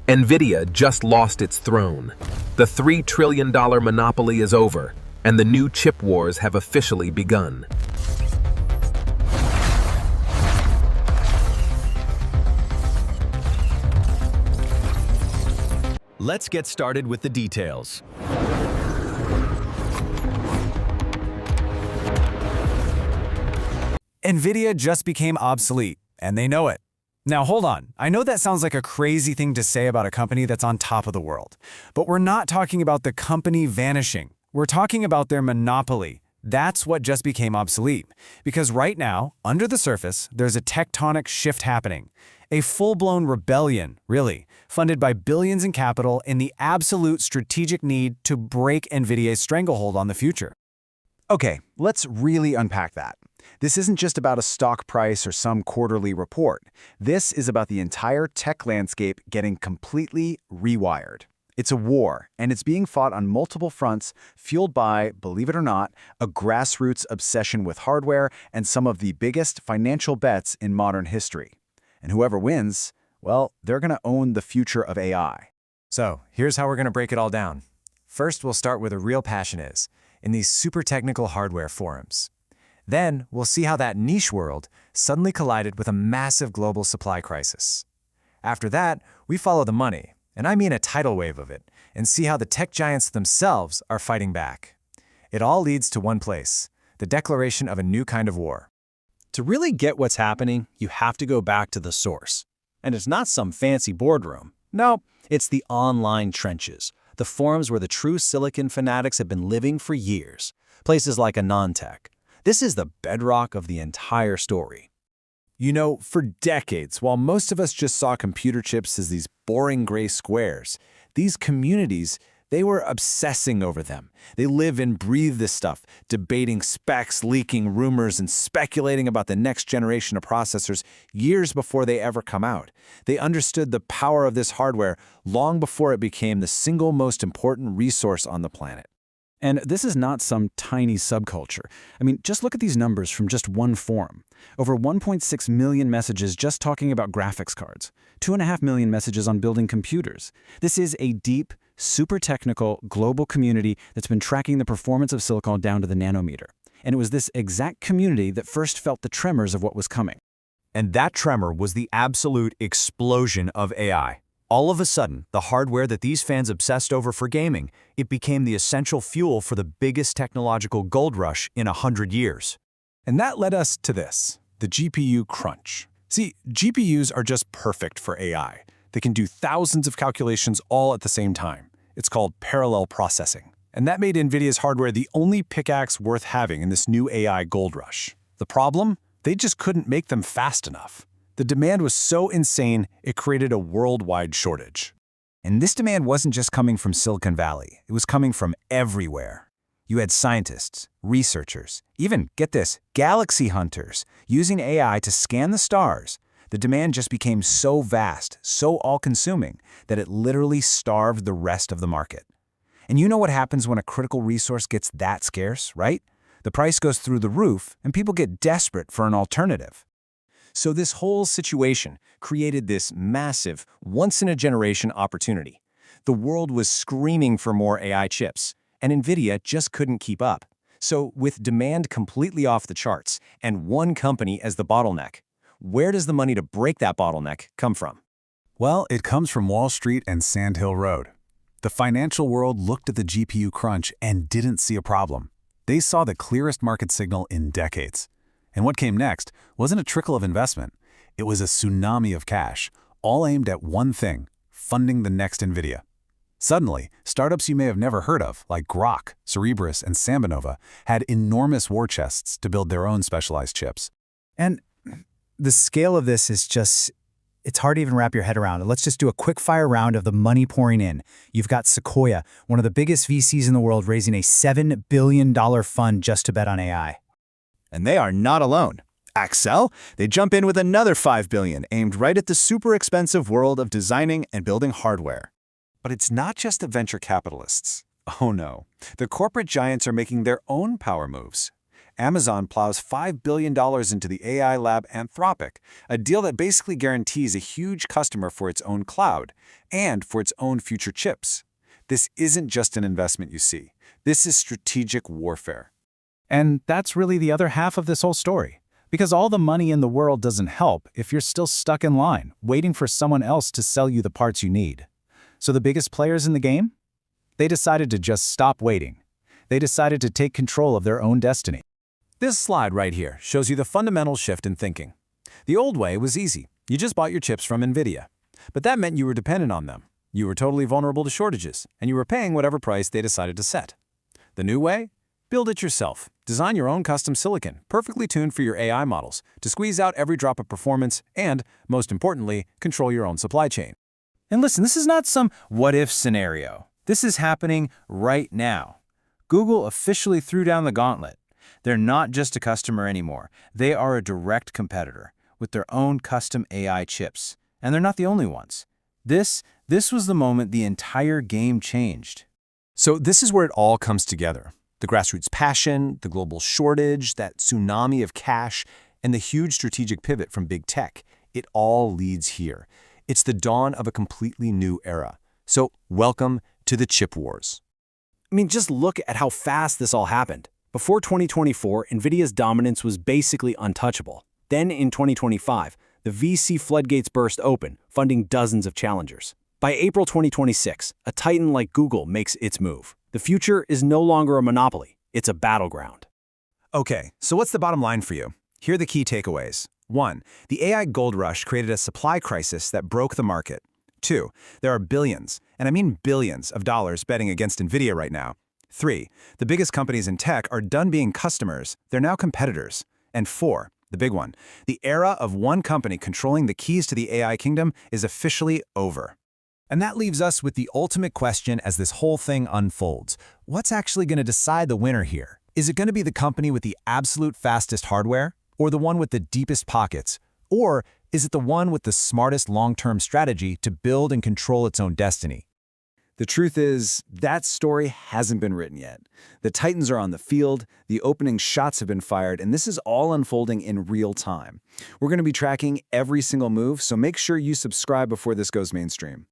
Nvidia just lost its throne. The $3 trillion monopoly is over, and the new chip wars have officially begun. Let's get started with the details. Nvidia just became obsolete, and they know it. Now hold on, I know that sounds like a crazy thing to say about a company that's on top of the world, but we're not talking about the company vanishing. We're talking about their monopoly. That's what just became obsolete. Because right now, under the surface, there's a tectonic shift happening. A full-blown rebellion, really, funded by billions in capital in the absolute strategic need to break Nvidia's stranglehold on the future. Okay, let's really unpack that. This isn't just about a stock price or some quarterly report. This is about the entire tech landscape getting completely rewired. It's a war, and it's being fought on multiple fronts, fueled by, believe it or not, a grassroots obsession with hardware and some of the biggest financial bets in modern history. And whoever wins, well, they're going to own the future of AI. So, here's how we're going to break it all down. First, we'll start where the real passion is, in these super technical hardware forums. Then, we'll see how that niche world suddenly collided with a massive global supply crisis. After that, we follow the money, and I mean a tidal wave of it, and see how the tech giants themselves are fighting back. It all leads to one place, the declaration of a new kind of war. To really get what's happening, you have to go back to the source. And it's not some fancy boardroom. No, it's the online trenches, the forums where the true silicon fanatics have been living for years, places like AnonTech. This is the bedrock of the entire story. You know, for decades, while most of us just saw computer chips as these boring gray squares, these communities, they were obsessing over them. They live and breathe this stuff, debating specs, leaking rumors, and speculating about the next generation of processors years before they ever come out. They understood the power of this hardware long before it became the single most important resource on the planet. And this is not some tiny subculture. I mean, just look at these numbers from just one forum. Over 1.6 million messages just talking about graphics cards. 2.5 million messages on building computers. This is a deep, super technical, global community that's been tracking the performance of silicon down to the nanometer. And it was this exact community that first felt the tremors of what was coming. And that tremor was the absolute explosion of AI. All of a sudden, the hardware that these fans obsessed over for gaming, it became the essential fuel for the biggest technological gold rush in 100 years. And that led us to this, the GPU crunch. See, GPUs are just perfect for AI. They can do thousands of calculations all at the same time. It's called parallel processing. And that made Nvidia's hardware the only pickaxe worth having in this new AI gold rush. The problem? They just couldn't make them fast enough. The demand was so insane, it created a worldwide shortage. And this demand wasn't just coming from Silicon Valley. It was coming from everywhere. You had scientists, researchers, even, get this, galaxy hunters, using AI to scan the stars. The demand just became so vast, so all-consuming, that it literally starved the rest of the market. And you know what happens when a critical resource gets that scarce, right? The price goes through the roof, and people get desperate for an alternative. So this whole situation created this massive, once-in-a-generation opportunity. The world was screaming for more AI chips, and Nvidia just couldn't keep up. So with demand completely off the charts and one company as the bottleneck, where does the money to break that bottleneck come from? Well, it comes from Wall Street and Sand Hill Road. The financial world looked at the GPU crunch and didn't see a problem. They saw the clearest market signal in decades. And what came next wasn't a trickle of investment. It was a tsunami of cash, all aimed at one thing, funding the next Nvidia. Suddenly, startups you may have never heard of, like Grok, Cerebras, and Sambonova, had enormous war chests to build their own specialized chips. And the scale of this is just, it's hard to even wrap your head around. Let's just do a quick fire round of the money pouring in. You've got Sequoia, one of the biggest VCs in the world, raising a $7 billion fund just to bet on AI. And they are not alone. Accel, they jump in with another $5 billion aimed right at the super expensive world of designing and building hardware. But it's not just the venture capitalists. Oh no, the corporate giants are making their own power moves. Amazon plows $5 billion into the AI lab Anthropic, a deal that basically guarantees a huge customer for its own cloud and for its own future chips. This isn't just an investment, you see. This is strategic warfare. And that's really the other half of this whole story. Because all the money in the world doesn't help if you're still stuck in line, waiting for someone else to sell you the parts you need. So the biggest players in the game? They decided to just stop waiting. They decided to take control of their own destiny. This slide right here shows you the fundamental shift in thinking. The old way was easy. You just bought your chips from Nvidia. But that meant you were dependent on them. You were totally vulnerable to shortages, and you were paying whatever price they decided to set. The new way? Build it yourself. Design your own custom silicon, perfectly tuned for your AI models, to squeeze out every drop of performance and, most importantly, control your own supply chain. And listen, this is not some what-if scenario. This is happening right now. Google officially threw down the gauntlet. They're not just a customer anymore. They are a direct competitor with their own custom AI chips. And they're not the only ones. This was the moment the entire game changed. So this is where it all comes together. The grassroots passion, the global shortage, that tsunami of cash, and the huge strategic pivot from big tech. It all leads here. It's the dawn of a completely new era. So welcome to the chip wars. I mean, just look at how fast this all happened. Before 2024, Nvidia's dominance was basically untouchable. Then in 2025, the VC floodgates burst open, funding dozens of challengers. By April 2026, a titan like Google makes its move. The future is no longer a monopoly, it's a battleground. Okay, so what's the bottom line for you? Here are the key takeaways. 1. The AI gold rush created a supply crisis that broke the market. 2. There are billions, and I mean billions, of dollars betting against Nvidia right now. 3. The biggest companies in tech are done being customers, they're now competitors. And 4. The big one. The era of one company controlling the keys to the AI kingdom is officially over. And that leaves us with the ultimate question as this whole thing unfolds. What's actually going to decide the winner here? Is it going to be the company with the absolute fastest hardware? Or the one with the deepest pockets? Or is it the one with the smartest long-term strategy to build and control its own destiny? The truth is, that story hasn't been written yet. The Titans are on the field, the opening shots have been fired, and this is all unfolding in real time. We're going to be tracking every single move, so make sure you subscribe before this goes mainstream.